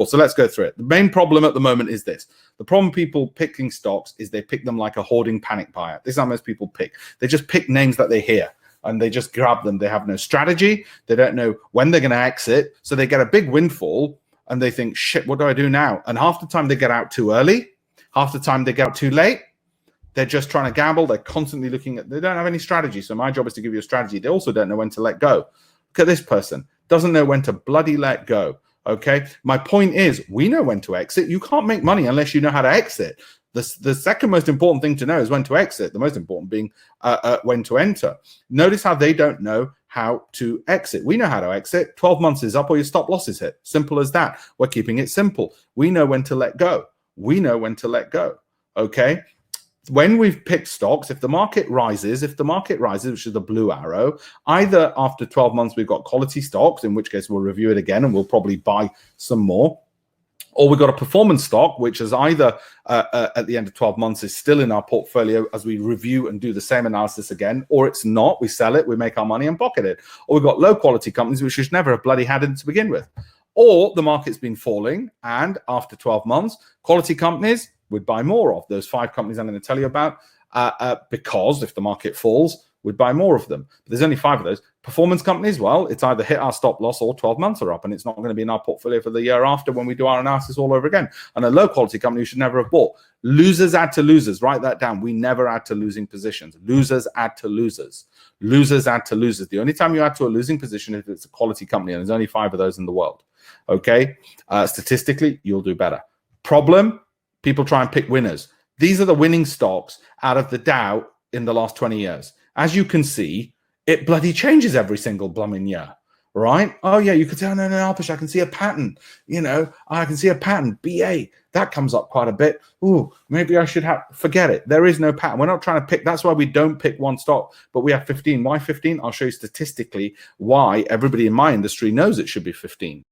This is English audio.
So let's go through it. The main problem at the moment is this. The problem people picking stocks is they pick them like a hoarding panic buyer. This is how most people pick. They just pick names that they hear and they just grab them. They have no strategy. They don't know when they're going to exit. So they get a big windfall and they think, shit, what do I do now? And half the time they get out too early. Half the time they get out too late. They're just trying to gamble. They're constantly looking at, they don't have any strategy. So my job is to give you a strategy. They also don't know when to let go. Look at this person. Doesn't know when to bloody let go. Okay. My point is, we know when to exit. You can't make money unless you know how to exit. The second most important thing to know is when to exit. The most important being when to enter. Notice how they don't know how to exit. We know how to exit. 12 months is up or your stop loss is hit. Simple as that. We're keeping it simple. We know when to let go. We know when to let go. Okay. When we've picked stocks, if the market rises, which is the blue arrow, either after 12 months we've got quality stocks, in which case we'll review it again and we'll probably buy some more, or we've got a performance stock, which is either at the end of 12 months is still in our portfolio as we review and do the same analysis again, or it's not, we sell it, we make our money and pocket it. Or we've got low quality companies, which should never have bloody had it to begin with. Or the market's been falling, and after 12 months, quality companies would buy more of those 5 companies I'm going to tell you about, because if the market falls, we'd buy more of them. But there's only 5 of those. Performance companies, well, it's either hit our stop loss or 12 months are up, and it's not going to be in our portfolio for the year after when we do our analysis all over again. And a low quality company you should never have bought. Losers add to losers. Write that down. We never add to losing positions. Losers add to losers. Losers add to losers. The only time you add to a losing position is if it's a quality company, and there's only 5 of those in the world. Okay? Statistically, you'll do better. Problem? People try and pick winners. These are the winning stocks out of the Dow in the last 20 years. As you can see, it bloody changes every single blooming year, right? Oh, yeah, you could say, oh, no, Alpesh, I can see a pattern. You know, I can see a pattern. BA, that comes up quite a bit. Ooh, maybe I should have, forget it. There is no pattern. We're not trying to pick. That's why we don't pick one stock, but we have 15. Why 15? I'll show you statistically why everybody in my industry knows it should be 15.